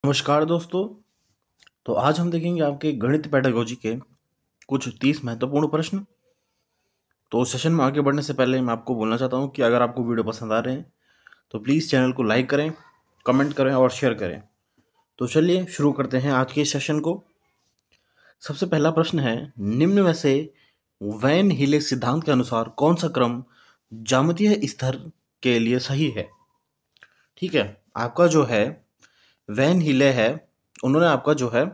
नमस्कार दोस्तों। तो आज हम देखेंगे आपके गणित पेडागोजी के कुछ 30 महत्वपूर्ण प्रश्न। तो सेशन में आगे बढ़ने से पहले मैं आपको बोलना चाहता हूं कि अगर आपको वीडियो पसंद आ रहे हैं तो प्लीज़ चैनल को लाइक करें, कमेंट करें और शेयर करें। तो चलिए शुरू करते हैं आज के सेशन को। सबसे पहला प्रश्न है, निम्न में से वैन हीले सिद्धांत के अनुसार कौन सा क्रम ज्यामितीय स्तर के लिए सही है? ठीक है, आपका जो है वैन हीले है, उन्होंने आपका जो है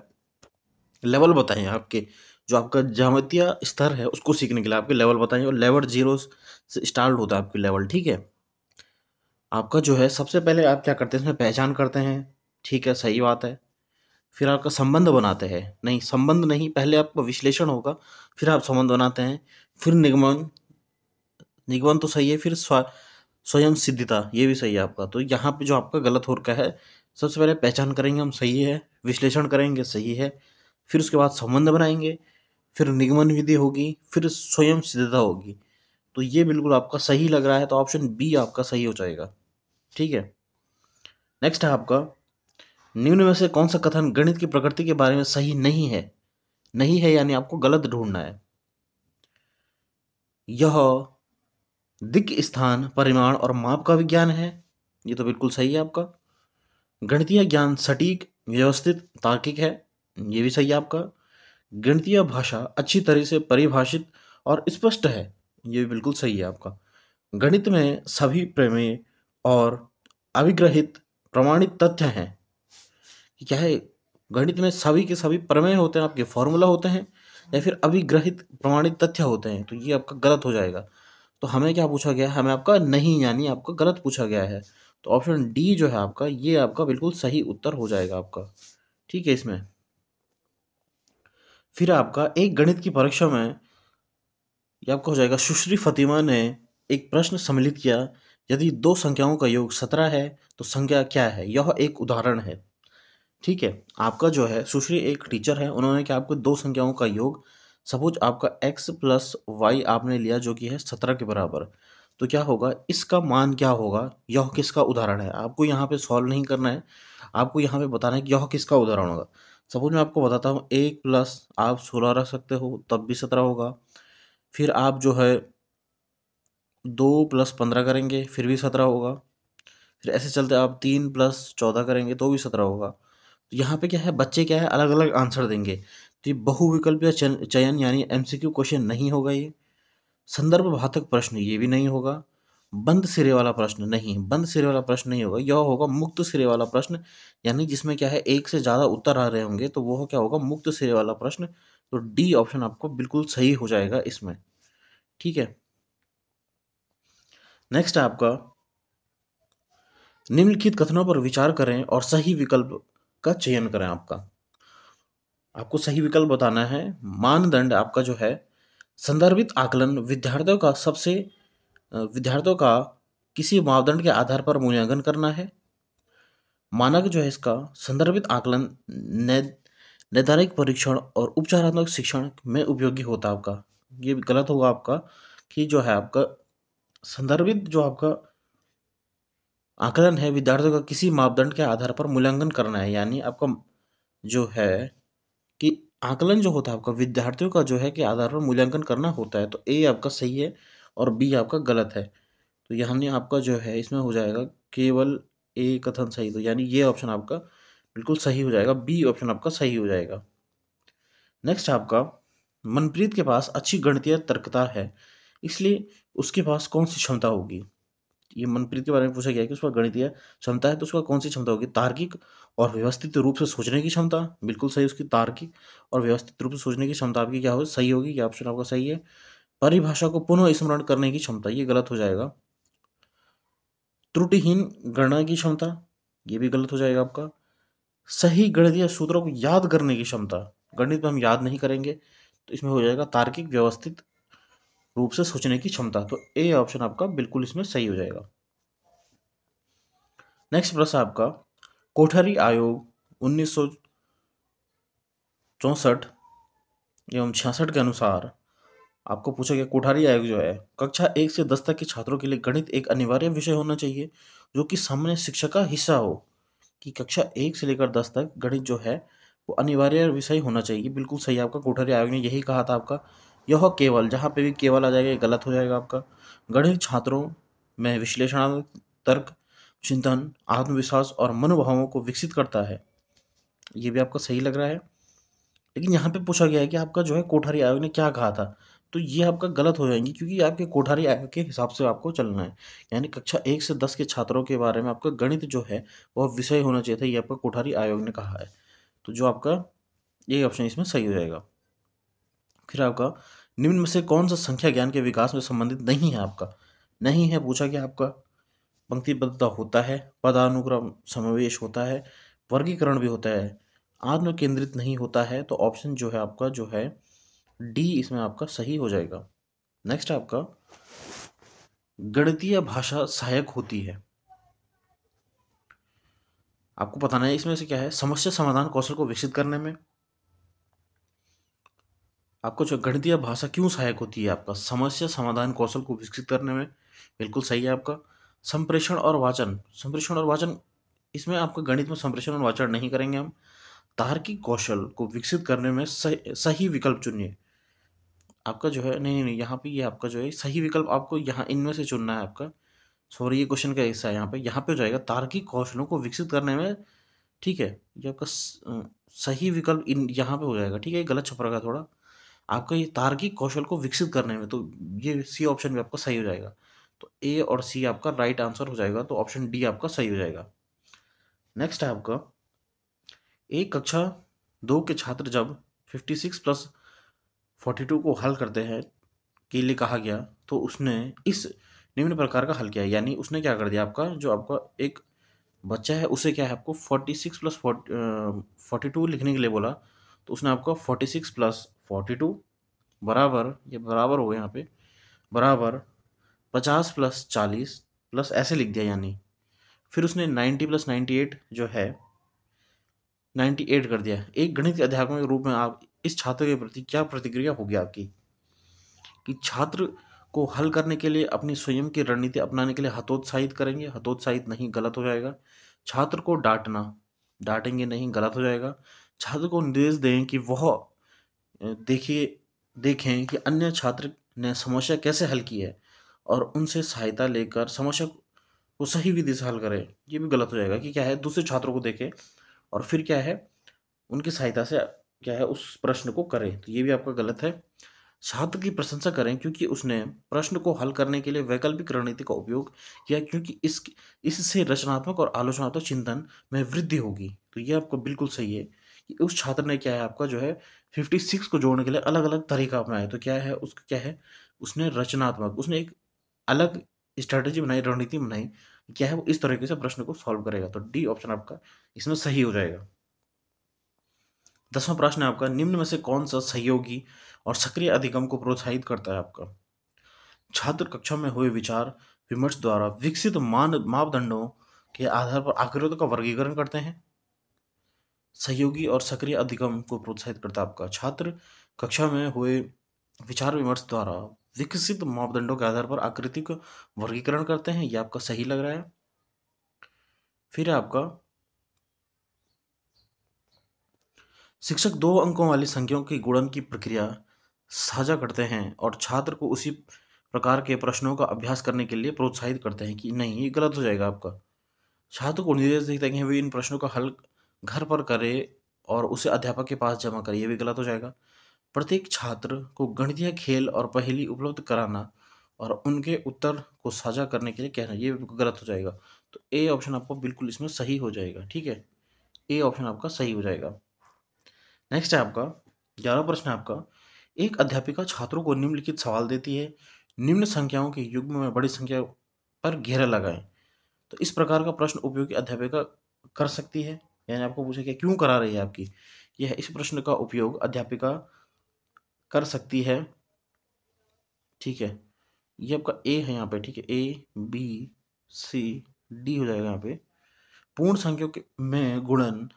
लेवल बताए हैं। आपके जो आपका ज्यामितीय स्तर है उसको सीखने के लिए आपके लेवल बताए हैं और लेवल 0 से स्टार्ट होता है आपकी लेवल। ठीक है, आपका जो है सबसे पहले आप क्या करते हैं, इसमें पहचान करते हैं। ठीक है, सही बात है। फिर आपका संबंध बनाते हैं, नहीं संबंध नहीं, पहले आपका विश्लेषण होगा, फिर आप संबंध बनाते हैं, फिर निगमन। निगमन तो सही है, फिर स्वयं सिद्धता, ये भी सही है आपका। तो यहाँ पे जो आपका गलत हो रखा है, सबसे पहले पहचान करेंगे हम, सही है। विश्लेषण करेंगे, सही है। फिर उसके बाद संबंध बनाएंगे, फिर निगमन विधि होगी, फिर स्वयं सिद्धता होगी। तो ये बिल्कुल आपका सही लग रहा है, तो ऑप्शन बी आपका सही हो जाएगा। ठीक है, नेक्स्ट है आपका, निम्न में से कौन सा कथन गणित की प्रकृति के बारे में सही नहीं है? नहीं है यानी आपको गलत ढूंढना है। यह दिक् स्थान परिमाण और माप का विज्ञान है, ये तो बिल्कुल सही है आपका। गणितीय ज्ञान सटीक, व्यवस्थित, तार्किक है, ये भी सही है आपका। गणितीय भाषा अच्छी तरह से परिभाषित और स्पष्ट है, ये भी बिल्कुल सही है आपका। गणित में सभी प्रमेय और अभिग्रहित प्रमाणित तथ्य हैं। कि क्या है, गणित में सभी के सभी प्रमेय होते हैं, आपके फॉर्मूला होते हैं, या फिर अभिग्रहित प्रमाणित तथ्य होते हैं। तो ये आपका गलत हो जाएगा। तो हमें क्या पूछा गया है, हमें आपका नहीं यानी आपका गलत पूछा गया है। तो ऑप्शन डी जो है आपका, ये आपका बिल्कुल सही उत्तर हो जाएगा आपका। ठीक है, इसमें फिर आपका एक गणित की परीक्षा में ये आपका हो जाएगा, सुश्री फतिमा ने एक प्रश्न सम्मिलित किया, यदि दो संख्याओं का योग 17 है तो संख्या क्या है? यह एक उदाहरण है। ठीक है, आपका जो है सुश्री एक टीचर है, उन्होंने क्या आपको दो संख्याओं का योग, सपोज आपका x प्लस वाई आपने लिया जो कि है 17 के बराबर। तो क्या होगा, इसका मान क्या होगा, यह किसका उदाहरण है? आपको यहाँ पे सॉल्व नहीं करना है, आपको यहाँ पे बताना है कि यह किसका उदाहरण होगा। सपोज मैं आपको बताता हूँ, 1 प्लस आप 16 रख सकते हो तब भी 17 होगा। फिर आप जो है 2 प्लस 15 करेंगे फिर भी 17 होगा। फिर ऐसे चलते आप 3 प्लस 14 करेंगे तो भी 17 होगा। तो यहाँ पे क्या है, बच्चे क्या है अलग अलग आंसर देंगे। तो ये बहुविकल्पीय चयन यानी एमसीक्यू क्वेश्चन नहीं होगा ये। संदर्भ बाधक प्रश्न ये भी नहीं होगा। बंद सिरे वाला प्रश्न नहीं, बंद सिरे वाला प्रश्न नहीं होगा, यह होगा मुक्त सिरे वाला प्रश्न। यानी जिसमें क्या है एक से ज़्यादा उत्तर आ रहे होंगे, तो वो क्या होगा, मुक्त सिरे वाला प्रश्न। तो डी ऑप्शन आपको बिल्कुल सही हो जाएगा इसमें। ठीक है, नेक्स्ट है आपका, निम्नलिखित कथनों पर विचार करें और सही विकल्प का चयन करें। आपको सही विकल्प बताना है। मानदंड आपका जो है, संदर्भित आकलन विद्यार्थियों का किसी मापदंड के आधार पर मूल्यांकन करना है। मानक जो है इसका, संदर्भित आकलन नैदानिक परीक्षण और उपचारात्मक शिक्षण में उपयोगी होता है आपका। ये गलत होगा आपका, कि जो है आपका संदर्भित जो आपका आकलन है, विद्यार्थियों का किसी मापदंड के आधार पर मूल्यांकन करना है। यानी आपका जो है कि आकलन जो होता है आपका विद्यार्थियों का जो है कि आधार पर मूल्यांकन करना होता है। तो ए आपका सही है और बी आपका गलत है। तो यहाँ आपका जो है इसमें हो जाएगा केवल ए कथन सही। तो यानी ये ऑप्शन आपका बिल्कुल सही हो जाएगा, बी ऑप्शन आपका सही हो जाएगा। नेक्स्ट आपका, मनप्रीत के पास अच्छी गणितीय तर्कता है, इसलिए उसके पास कौन सी क्षमता होगी? ये मनप्रीत के बारे में पूछा गया है कि उसका गणितीय क्षमता है, तो उसका कौन सी क्षमता होगी? तार्किक और व्यवस्थित रूप से सोचने की क्षमता, बिल्कुल सही। उसकी तार्किक और व्यवस्थित रूप से सोचने की क्षमता आपकी क्या होगी, सही होगी। ये ऑप्शन आपका सही है। परिभाषा को पुनः स्मरण करने की क्षमता, ये गलत हो जाएगा। त्रुटिहीन गणना की क्षमता, ये भी गलत हो जाएगा आपका। सही गणितीय सूत्रों को याद करने की क्षमता, गणित में हम याद नहीं करेंगे, तो इसमें हो जाएगा तार्किक व्यवस्थित रूप से सोचने की क्षमता। तो ए ऑप्शन आपका बिल्कुल इसमें सही हो जाएगा। नेक्स्ट प्रश्न आपका, कोठारी आयोग 1964 एवं 66 के अनुसार आपको पूछा गया, कोठारी आयोग जो है कक्षा 1 से 10 तक के छात्रों के लिए गणित एक अनिवार्य विषय होना चाहिए जो कि सामान्य शिक्षा का हिस्सा हो। कि कक्षा 1 से लेकर 10 तक गणित जो है वो अनिवार्य विषय होना चाहिए। बिल्कुल सही आपका, कोठारी आयोग ने यही कहा था आपका। यह केवल, जहाँ पे भी केवल आ जाएगा ये गलत हो जाएगा आपका। गणित छात्रों में विश्लेषणात्मक तर्क, चिंतन, आत्मविश्वास और मनोभावों को विकसित करता है। ये भी आपका सही लग रहा है। लेकिन यहाँ पे पूछा गया है कि आपका जो है कोठारी आयोग ने क्या कहा था, तो ये आपका गलत हो जाएंगी, क्योंकि आपके कोठारी आयोग के हिसाब से आपको चलना है। यानी कक्षा 1 से 10 के छात्रों के बारे में आपका गणित जो है वह विषय होना चाहिए था, ये आपका कोठारी आयोग ने कहा है। तो जो आपका ये ऑप्शन इसमें सही हो जाएगा। फिर आपका निम्न में से कौन सा संख्या ज्ञान के विकास में संबंधित नहीं है आपका। नहीं है पूछा गया आपका। पंक्तिबद्धता होता है, पदानुक्रम समावेश होता है, वर्गीकरण भी होता है, आत्म केंद्रित नहीं होता है। तो ऑप्शन जो है आपका जो है डी इसमें आपका सही हो जाएगा। नेक्स्ट आपका गणितीय भाषा सहायक होती है। आपको बताना है इसमें से क्या है। समस्या समाधान कौशल को विकसित करने में आपको जो गणितीय भाषा क्यों सहायक होती है, आपका समस्या समाधान कौशल को विकसित करने में। बिल्कुल सही है आपका। संप्रेषण और वाचन, संप्रेषण और वाचन, इसमें आपका गणित में संप्रेषण और वाचन नहीं करेंगे हम। तार्किक कौशल को विकसित करने में सही विकल्प चुनिए। आपका जो है नहीं नहीं, यहाँ पे ये आपका जो है सही विकल्प आपको यहाँ इनमें से चुनना है आपका। सॉरी, ये क्वेश्चन का हिस्सा है। यहाँ पे हो जाएगा तार्किक कौशलों को विकसित करने में। ठीक है, ये आपका सही विकल्प इन यहाँ पे हो जाएगा। ठीक है, ये गलत छप रखा थोड़ा आपका, ये तार्किक कौशल को विकसित करने में, तो ये सी ऑप्शन भी आपका सही हो जाएगा। तो ए और सी आपका राइट आंसर हो जाएगा, तो ऑप्शन डी आपका सही हो जाएगा। नेक्स्ट है आपका एक कक्षा 2 के छात्र जब 56 प्लस 42 को हल करते हैं के लिए कहा गया, तो उसने इस निम्न प्रकार का हल किया। यानी उसने क्या कर दिया, आपका जो आपका एक बच्चा है उसे क्या है आपको 46 प्लस 42 लिखने के लिए बोला, तो उसने आपको 46 प्लस 42 बराबर, ये बराबर हो गया यहाँ पे, बराबर 50 प्लस 40 प्लस ऐसे लिख दिया। यानी फिर उसने 90 प्लस 98 जो है 98 कर दिया। एक गणित के अध्यापक के रूप में आप इस छात्र के प्रति क्या प्रतिक्रिया होगी आपकी, कि छात्र को हल करने के लिए अपनी स्वयं की रणनीति अपनाने के लिए हतोत्साहित करेंगे। हतोत्साहित नहीं, गलत हो जाएगा। छात्र को डांटना, डांटेंगे नहीं, गलत हो जाएगा। छात्र को निर्देश दें कि वह देखिए देखें कि अन्य छात्र ने समस्या कैसे हल की है और उनसे सहायता लेकर समस्या को सही विधि से हल करें। ये भी गलत हो जाएगा, कि क्या है दूसरे छात्रों को देखें और फिर क्या है उनकी सहायता से क्या है उस प्रश्न को करें। तो ये भी आपका गलत है। छात्र की प्रशंसा करें क्योंकि उसने प्रश्न को हल करने के लिए वैकल्पिक रणनीति का उपयोग किया, क्योंकि इससे रचनात्मक और आलोचनात्मक चिंतन में वृद्धि होगी। तो ये आपको बिल्कुल सही है कि उस छात्र ने क्या है आपका जो है 56 को जोड़ने के लिए अलग अलग तरीका अपनाया। तो क्या है उसका क्या है, उसने रचनात्मक, उसने एक अलग स्ट्रैटेजी बनाई, रणनीति बनाई, क्या है वो इस तरीके से प्रश्न को सॉल्व करेगा। तो डी ऑप्शन आपका इसमें सही हो जाएगा। 10वां प्रश्न है आपका निम्न में से कौन सा सहयोगी और सक्रिय अधिगम को प्रोत्साहित करता है। आपका छात्र कक्षा में हुए विचार विमर्श द्वारा विकसित मापदंडों के आधार पर आकृतियों का वर्गीकरण करते हैं। सहयोगी और सक्रिय अधिगम को प्रोत्साहित करता है आपका छात्र कक्षा में हुए विचार विमर्श द्वारा विकसित मापदंडों के आधार पर आकृति का वर्गीकरण करते हैं। यह आपका सही लग रहा है। फिर आपका शिक्षक 2 अंकों वाली संख्याओं की गुणन की प्रक्रिया साझा करते हैं और छात्र को उसी प्रकार के प्रश्नों का अभ्यास करने के लिए प्रोत्साहित करते हैं। कि नहीं, ये गलत हो जाएगा आपका। छात्र को निर्देश देते हैं कि वे इन प्रश्नों का हल घर पर करे और उसे अध्यापक के पास जमा करे। ये भी गलत हो जाएगा। प्रत्येक छात्र को गणितीय खेल और पहेली उपलब्ध कराना और उनके उत्तर को साझा करने के लिए कहना, ये गलत हो जाएगा। तो ए ऑप्शन आपको बिल्कुल इसमें सही हो जाएगा। ठीक है, ए ऑप्शन आपका सही हो जाएगा। नेक्स्ट है आपका 11वां प्रश्न है आपका एक अध्यापिका छात्रों को निम्नलिखित सवाल देती है, निम्न संख्याओं के युग्म में बड़ी संख्या पर घेरा लगाएं। तो इस प्रकार का प्रश्न उपयोगी अध्यापिका कर सकती है। यानी आपको पूछा कि क्यों करा रही है आपकी, यह इस प्रश्न का उपयोग अध्यापिका कर सकती है। ठीक है, ये आपका ए है यहाँ पे। ठीक है, ए बी सी डी हो जाएगा यहाँ पे। पूर्ण संख्याओं के में गुणन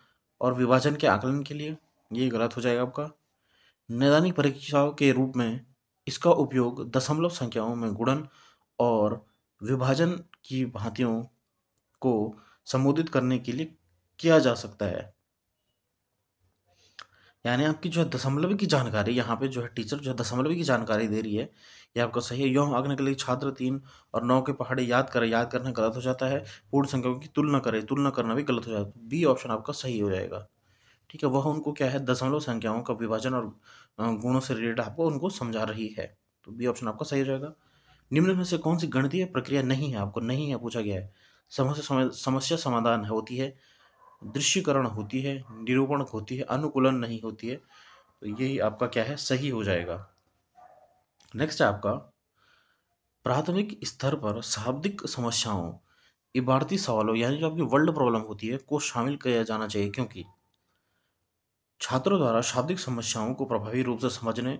और विभाजन के आकलन के लिए, ये गलत हो जाएगा आपका। नैदानिक परीक्षाओं के रूप में इसका उपयोग दशमलव संख्याओं में गुणन और विभाजन की भांतियों को संबोधित करने के लिए किया जा सकता है। यानी आपकी जो है दशमलव की जानकारी यहाँ पे जो है टीचर जो है दशमलव की जानकारी दे रही है, ये आपका सही है। यों आंकने के लिए छात्र 3 और 9 के पहाड़े याद करें, याद करना गलत हो जाता है। पूर्ण संख्याओं की तुलना करें, तुलना करना भी गलत हो जाता है। बी ऑप्शन आपका सही हो जाएगा। ठीक है, वह उनको क्या है दशमलव संख्याओं का विभाजन और गुणों से रिलेटेड आपको उनको समझा रही है। तो बी ऑप्शन आपका सही हो जाएगा। निम्न में से कौन सी गणितीय प्रक्रिया नहीं है, आपको नहीं है पूछा गया है। समस्या समाधान होती है, दृश्यकरण होती है, निरूपण होती है, अनुकूलन नहीं होती है। तो यही आपका क्या है सही हो जाएगा। नेक्स्ट है आपका प्राथमिक स्तर पर शाब्दिक समस्याओं, इबारती सवालों यानी जो आपकी वर्ल्ड प्रॉब्लम होती है को शामिल किया जाना चाहिए, क्योंकि छात्रों द्वारा शाब्दिक समस्याओं को प्रभावी रूप से समझने,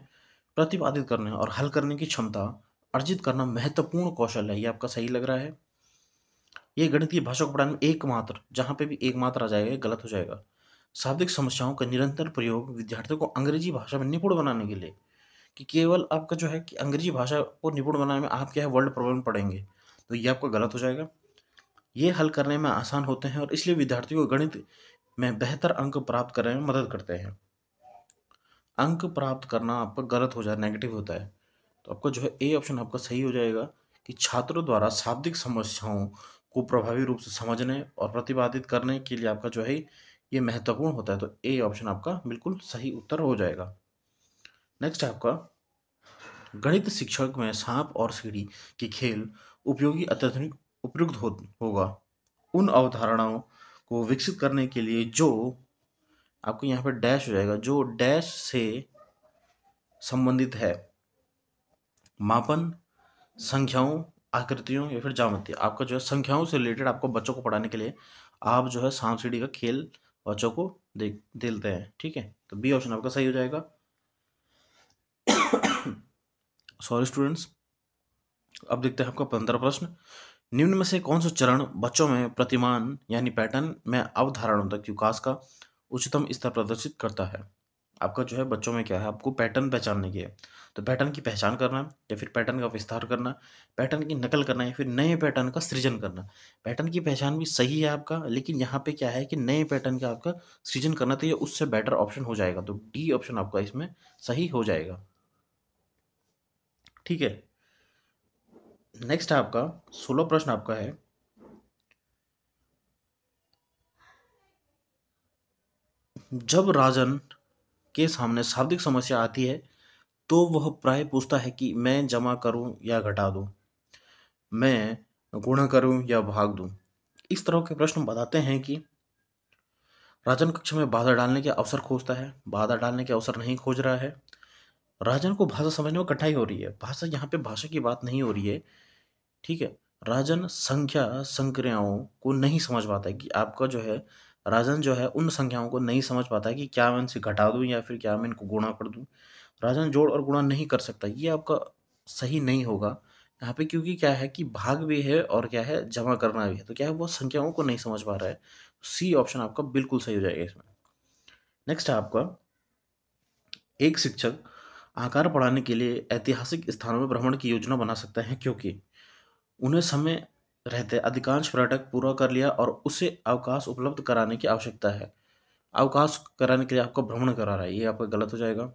प्रतिपादित करने और हल करने की क्षमता अर्जित करना महत्वपूर्ण कौशल है। ये आपका सही लग रहा है। ये गणितीय भाषा को पढ़ाने में एकमात्र, जहां पे भी एकमात्र आ जाएगा ये गलत हो जाएगा। शाब्दिक समस्याओं का निरंतर प्रयोग विद्यार्थियों को अंग्रेजी भाषा में निपुण बनाने के लिए, कि केवल आपका जो है कि अंग्रेजी भाषा को निपुण बनाने में आप क्या है वर्ल्ड प्रॉब्लम पढ़ेंगे, तो ये आपका गलत हो जाएगा। ये हल करने में आसान होते हैं और इसलिए विद्यार्थियों को गणित में बेहतर अंक प्राप्त करने में मदद करते हैं। अंक प्राप्त करना आपका गलत हो जाए, नेगेटिव होता है। तो आपका जो है ए ऑप्शन आपका सही हो जाएगा कि छात्रों द्वारा शाब्दिक समस्याओं को प्रभावी रूप से समझने और प्रतिपादित करने के लिए आपका जो है ये महत्वपूर्ण होता है। तो ए ऑप्शन आपका बिल्कुल सही उत्तर हो जाएगा। नेक्स्ट है आपका गणित शिक्षक में सांप और सीढ़ी के खेल उपयोगी अत्यधिक उपयुक्त होगा उन अवधारणाओं को विकसित करने के लिए जो आपको यहाँ पे डैश हो जाएगा, जो डैश से संबंधित है। मापन, संख्याओं, आकृतियों या फिर ज्यामिति। आपका जो है संख्याओं से रिलेटेड आपको बच्चों को पढ़ाने के लिए आप जो है सांप सीढ़ी का खेल बच्चों को देते हैं। ठीक है, तो बी ऑप्शन आपका सही हो जाएगा। सॉरी स्टूडेंट्स, अब देखते हैं आपका 15 प्रश्न। निम्न में से कौन सा चरण बच्चों में प्रतिमान यानी पैटर्न में अवधारणाओं तक विकास का उच्चतम स्तर प्रदर्शित करता है। आपका जो है बच्चों में क्या है आपको पैटर्न पहचानने की है। तो पैटर्न की पहचान करना या फिर पैटर्न का विस्तार करना, पैटर्न की नकल करना या फिर नए पैटर्न का सृजन करना। पैटर्न की पहचान भी सही है आपका, लेकिन यहाँ पे क्या है कि नए पैटर्न का आपका सृजन करना, तो ये उससे बेटर ऑप्शन हो जाएगा। तो डी ऑप्शन आपका इसमें सही हो जाएगा। ठीक है, नेक्स्ट है आपका 16 प्रश्न आपका है, जब राजन के सामने शाब्दिक समस्या आती है तो वह प्राय पूछता है कि मैं जमा करूं या घटा दूं, मैं गुणा करूं या भाग दूं। इस तरह के प्रश्न बताते हैं कि राजन कक्षा में बाधा डालने के अवसर खोजता है, बाधा डालने के अवसर नहीं खोज रहा है। राजन को भाषा समझने में कठिनाई हो रही है। भाषा यहाँ पे भाषा की बात नहीं हो रही है। ठीक है, राजन संख्या संक्रियाओं को नहीं समझ पाता है कि आपका जो है राजन जो है उन संख्याओं को नहीं समझ पाता है कि क्या मैं इनसे घटा दूं या फिर क्या मैं इनको गुणा कर दूं। राजन जोड़ और गुणा नहीं कर सकता, ये आपका सही नहीं होगा यहाँ पे, क्योंकि क्या है कि भाग भी है और क्या है जमा करना भी है। तो क्या है वो संख्याओं को नहीं समझ पा रहा है। सी ऑप्शन आपका बिल्कुल सही हो जाएगा इसमें। नेक्स्ट है आपका एक शिक्षक आकार पढ़ाने के लिए ऐतिहासिक स्थानों में भ्रमण की योजना बना सकता है, क्योंकि उन्हें समय रहते अधिकांश पर्यटक पूरा कर लिया और उसे अवकाश उपलब्ध कराने की आवश्यकता है। अवकाश कराने के लिए आपको भ्रमण करा रहा है, ये आपका गलत हो जाएगा।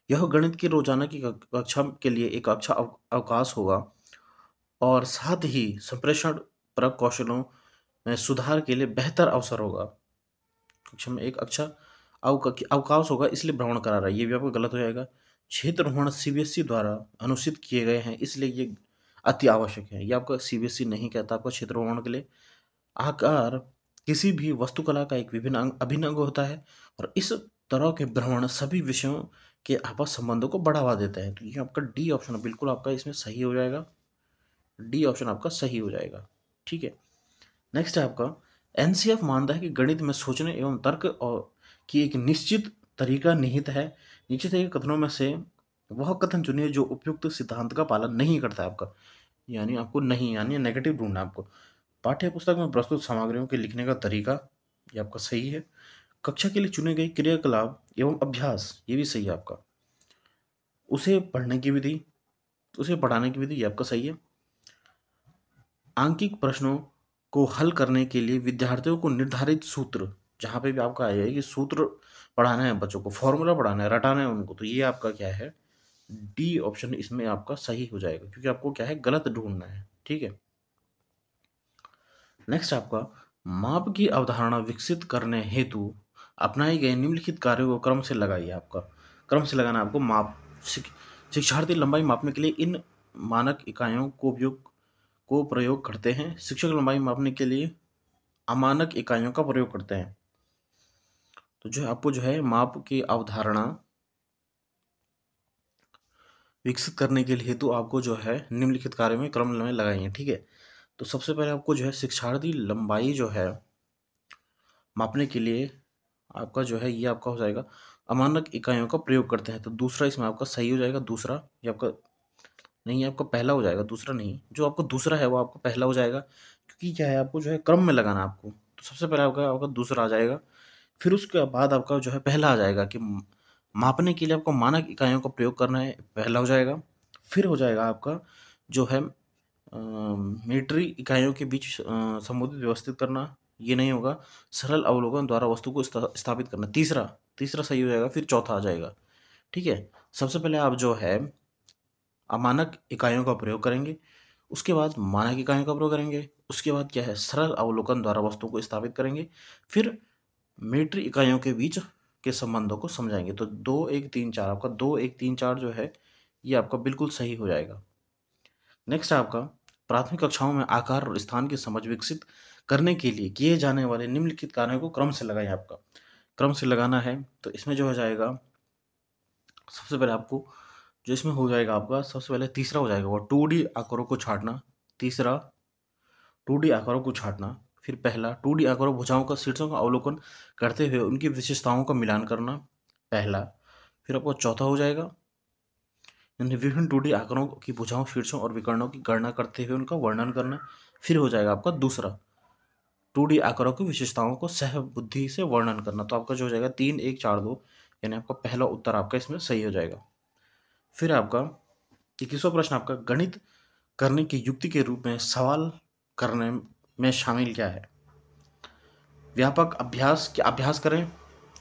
यह गणित की रोजाना की कक्षा के लिए एक अच्छा अवकाश होगा और साथ ही संप्रेषण परक कौशलों में सुधार के लिए बेहतर अवसर होगा। कक्षा में एक अच्छा अवकाश होगा इसलिए भ्रमण करा रहा है, ये भी आपको गलत हो जाएगा। क्षेत्र भ्रमण सीबीएसई द्वारा अनुष्ठित किए गए हैं इसलिए ये अति आवश्यक है, ये आपका सीबीएसई नहीं कहता आपका क्षेत्र भ्रमण के लिए। आकार किसी भी वास्तुकला का एक विभिन्न अभिन्न अंग होता है और इस तरह के भ्रमण सभी विषयों के आपस संबंधों को बढ़ावा देता है। तो ये आपका डी ऑप्शन बिल्कुल आपका इसमें सही हो जाएगा। डी ऑप्शन आपका सही हो जाएगा। ठीक है, नेक्स्ट है आपका एनसीएफ मानता है कि गणित में सोचने एवं तर्क और की एक निश्चित तरीका निहित है। नीचे दिए कथनों में से वह कथन चुनिए जो उपयुक्त सिद्धांत का पालन नहीं करता है आपका, यानी आपको नहीं यानी नेगेटिव ढूंढना है आपको। पाठ्य पुस्तक में प्रस्तुत सामग्रियों के लिखने का तरीका, ये आपका सही है। कक्षा के लिए चुने गए क्रियाकलाप एवं अभ्यास, ये भी सही है आपका। उसे पढ़ने की विधि, उसे पढ़ाने की विधि, ये आपका सही है। आंकिक प्रश्नों को हल करने के लिए विद्यार्थियों को निर्धारित सूत्र, जहाँ पे भी आपका आया है कि सूत्र पढ़ाना है बच्चों को, फॉर्मूला पढ़ाना है, रटाना है उनको, तो ये आपका क्या है, डी ऑप्शन इसमें आपका सही हो जाएगा, क्योंकि आपको क्या है, गलत ढूंढना है। ठीक है। नेक्स्ट आपका, माप की अवधारणा विकसित करने हेतु अपनाए गए निम्नलिखित कार्यों को क्रम से लगाइए। आपका क्रम से लगाना है आपको। शिक्षार्थी लंबाई मापने के लिए इन मानक इकाइयों को प्रयोग करते हैं। शिक्षक लंबाई मापने के लिए अमानक इकाइयों का प्रयोग करते हैं। तो जो आपको जो है माप की अवधारणा विकसित करने के लिए हेतु आपको जो है निम्नलिखित कार्य में क्रम में लगाएंगे। ठीक है। तो सबसे पहले आपको जो है शिक्षार्थी लंबाई जो है मापने के लिए आपका जो है ये आपका हो जाएगा अमानक इकाइयों का प्रयोग करते हैं। तो दूसरा इसमें आपका सही हो जाएगा। दूसरा ये आपका नहीं है, आपका पहला हो जाएगा, दूसरा नहीं। जो आपका दूसरा है वो आपका पहला हो जाएगा, क्योंकि क्या है आपको जो है क्रम में लगाना आपको। तो सबसे पहले आपका आपका दूसरा आ जाएगा, फिर उसके बाद आपका जो है पहला आ जाएगा कि मापने के लिए आपको मानक इकाइयों का प्रयोग करना है, पहला हो जाएगा। फिर हो जाएगा आपका जो है मीटरी इकाइयों के बीच संबोधित व्यवस्थित करना, ये नहीं होगा। सरल अवलोकन द्वारा वस्तु को स्थापित करना, तीसरा तीसरा सही हो जाएगा। फिर चौथा आ जाएगा। ठीक है। सबसे पहले आप जो है अमानक इकाइयों का प्रयोग करेंगे, उसके बाद मानक इकाइयों का प्रयोग करेंगे, उसके बाद क्या है सरल अवलोकन द्वारा वस्तु को स्थापित करेंगे, फिर मीट्री इकाइयों के बीच के संबंधों को समझाएंगे। तो 2 1 3 4 आपका 2 1 3 4 जो है ये आपका बिल्कुल सही हो जाएगा। नेक्स्ट आपका प्राथमिक कक्षाओं में आकार और स्थान की समझ विकसित करने के लिए किए जाने वाले निम्नलिखित कार्यों को क्रम से लगाएं। आपका क्रम से लगाना है तो इसमें जो हो जाएगा, सबसे पहले आपको जो इसमें हो जाएगा आपका सबसे पहले तीसरा हो जाएगा वो 2D आकारों को छांटना। तीसरा 2D आकारों को छांटना। फिर पहला 2D आकारों भुजाओं का शीर्षों का अवलोकन करते हुए उनकी विशेषताओं का मिलान करना, पहला। फिर आपको चौथा हो जाएगा यानी विभिन्न 2D आकारों की भुजाओं, शीर्षों और विकर्णों की गणना करते हुए उनका वर्णन करना। फिर हो जाएगा आपका दूसरा 2D आकारों की विशेषताओं को सहबुद्धि से वर्णन करना। तो आपका जो हो जाएगा 3 1 4 2, यानी आपका पहला उत्तर आपका इसमें सही हो जाएगा। फिर आपका 21वां प्रश्न आपका, गणित करने की युक्ति के रूप में सवाल करने में शामिल क्या है। व्यापक अभ्यास करें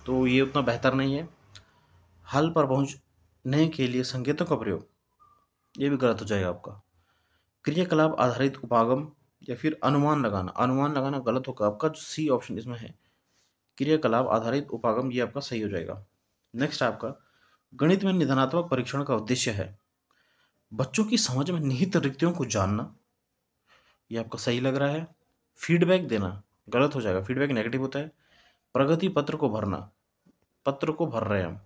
तो ये उतना बेहतर नहीं है। हल पर पहुंचने के लिए संकेतों का प्रयोग, ये भी गलत हो जाएगा आपका। क्रियाकलाप आधारित उपागम या फिर अनुमान लगाना गलत होगा आपका। जो सी ऑप्शन इसमें है क्रियाकलाप आधारित उपागम, ये आपका सही हो जाएगा। नेक्स्ट आपका, गणित में निदानात्मक परीक्षण का उद्देश्य है बच्चों की समझ में निहित रिक्तियों को जानना, ये आपका सही लग रहा है। फीडबैक देना गलत हो जाएगा, फीडबैक नेगेटिव होता है। प्रगति पत्र को भरना, पत्र को भर रहे हैं हम।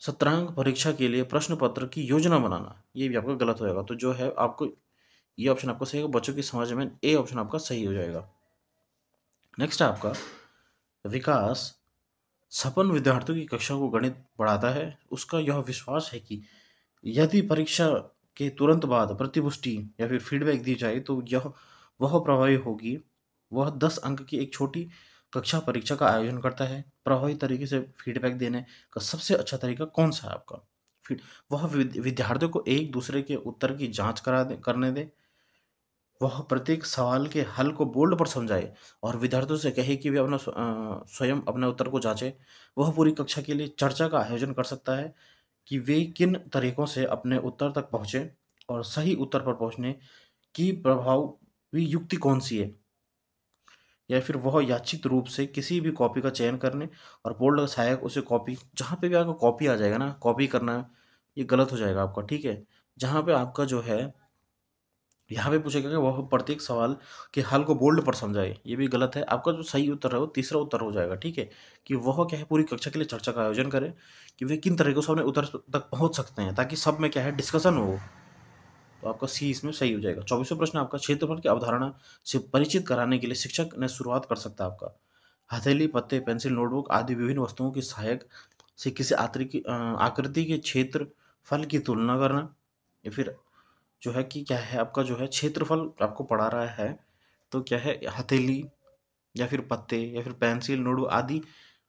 सत्रांक परीक्षा के लिए प्रश्न पत्र की योजना बनाना, ये भी आपका गलत हो जाएगा। तो जो है आपको ये ऑप्शन आपका सही होगा, बच्चों की समझ में, ए ऑप्शन आपका सही हो जाएगा। नेक्स्ट आपका, विकास सपन विद्यार्थियों की कक्षा को गणित बढ़ाता है। उसका यह विश्वास है कि यदि परीक्षा के तुरंत बाद प्रतिपुष्टि या फिर फीडबैक दी जाए तो यह वह प्रभावी होगी। वह 10 अंक की एक छोटी कक्षा परीक्षा का आयोजन करता है। प्रभावी तरीके से फीडबैक देने का सबसे अच्छा तरीका कौन सा है आपका। फिर वह विद्यार्थियों को एक दूसरे के उत्तर की जांच करने दे। वह प्रत्येक सवाल के हल को बोर्ड पर समझाए और विद्यार्थियों से कहे कि वे अपना स्वयं अपने उत्तर को जांचें। वह पूरी कक्षा के लिए चर्चा का आयोजन कर सकता है कि वे किन तरीकों से अपने उत्तर तक पहुँचे और सही उत्तर पर पहुँचने की प्रभावी युक्ति कौन सी है। या फिर वह यादृच्छिक रूप से किसी भी कॉपी का चयन करने और बोर्ड का सहायक उसे कॉपी, जहाँ पे भी आपका कॉपी आ जाएगा ना, कॉपी करना, ये गलत हो जाएगा आपका। ठीक है। जहाँ पे आपका जो है यहाँ पे पूछेगा कि वह प्रत्येक सवाल के हल को बोल्ड पर समझाए, ये भी गलत है। आपका जो सही उत्तर है वो तीसरा उत्तर हो जाएगा। ठीक है। कि वह क्या है पूरी कक्षा के लिए चर्चा का आयोजन करे कि वे किन तरीकों से अपने उत्तर तक पहुंच सकते हैं, ताकि सब में क्या है डिस्कशन हो। तो आपका सी इसमें सही हो जाएगा। 24वां प्रश्न आपका, क्षेत्रफल की अवधारणा से परिचित कराने के लिए शिक्षक ने शुरुआत कर सकता है आपका। हथेली, पत्ते, पेंसिल, नोटबुक आदि विभिन्न वस्तुओं की सहायक से किसी आकृति के क्षेत्रफल की तुलना करना। या फिर जो है कि क्या है आपका जो है क्षेत्रफल आपको पढ़ा रहा है तो क्या है हथेली या फिर पत्ते या फिर पेंसिल, नोटबुक आदि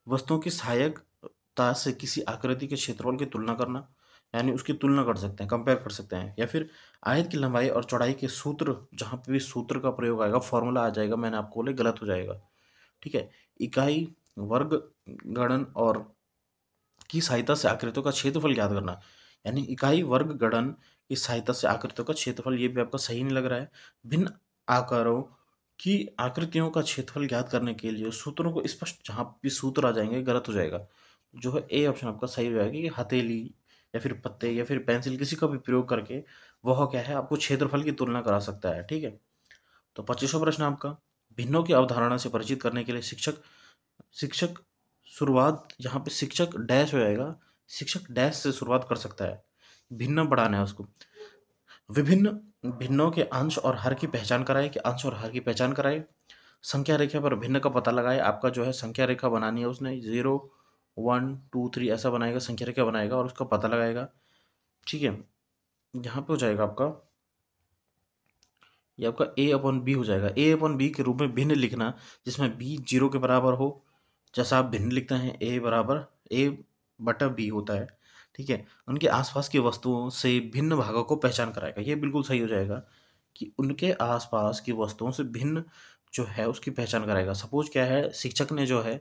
वस्तुओं की सहायकता से किसी आकृति के क्षेत्रफल की तुलना करना। यानी उसकी तुलना कर सकते हैं, कंपेयर कर सकते हैं। या फिर आयत की लंबाई और चौड़ाई के सूत्र, जहाँ पे भी सूत्र का प्रयोग आएगा, फॉर्मूला आ जाएगा, मैंने आपको बोले गलत हो जाएगा। ठीक है। इकाई, वर्ग, गणन और की सहायता से आकृतियों का क्षेत्रफल ज्ञात करना। यानी इकाई, वर्ग, गणन की सहायता से आकृतियों का क्षेत्रफल, ये भी आपका सही नहीं लग रहा है। भिन्न आकारों की आकृतियों का क्षेत्रफल ज्ञात करने के लिए सूत्रों को स्पष्ट, जहाँ भी सूत्र आ जाएंगे गलत हो जाएगा। जो है ए ऑप्शन आपका सही हो जाएगा कि हथेली या फिर पत्ते या फिर पेंसिल किसी का भी प्रयोग करके वह क्या है आपको क्षेत्रफल की तुलना करा सकता है। ठीक है। तो 25वां प्रश्न आपका, भिन्नों की अवधारणा से परिचित करने के लिए शिक्षक शिक्षक शुरुआत, यहाँ पे शिक्षक डैश हो जाएगा, शिक्षक डैश से शुरुआत कर सकता है। भिन्न बढ़ाना है उसको। विभिन्न भिन्नों के अंश और हर की पहचान कराए, कि अंश और हर की पहचान कराए। संख्या रेखा पर भिन्न का पता लगाए। आपका जो है संख्या रेखा बनानी है उसने, 0 1 2 3 ऐसा बनाएगा, संख्या रेखा बनाएगा और उसका पता लगाएगा। ठीक है। यहाँ पे हो जाएगा आपका, ये आपका ए अपॉन बी हो जाएगा। ए अपॉन बी के रूप में भिन्न लिखना, जिसमें बी 0 के बराबर हो। जैसा आप भिन्न लिखते हैं, ए बराबर ए बटा बी होता है। ठीक है। उनके आसपास की वस्तुओं से भिन्न भागों को पहचान कराएगा, ये बिल्कुल सही हो जाएगा कि उनके आसपास की वस्तुओं से भिन्न जो है उसकी पहचान कराएगा। सपोज क्या है, शिक्षक ने जो है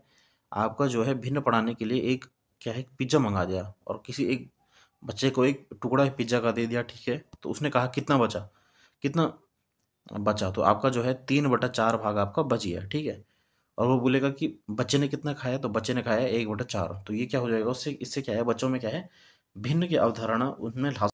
आपका जो है भिन्न पढ़ाने के लिए एक क्या है पिज्ज़ा मंगा दिया और किसी एक बच्चे को एक टुकड़ा पिज्ज़ा का दे दिया। ठीक है। तो उसने कहा कितना बचा, कितना बचा, तो आपका जो है 3/4 भाग आपका बच गया। ठीक है। और वो बोलेगा कि बच्चे ने कितना खाया, तो बच्चे ने खाया 1/4। तो ये क्या हो जाएगा, उससे इससे क्या है बच्चों में क्या है भिन्न की अवधारणा उनमें ला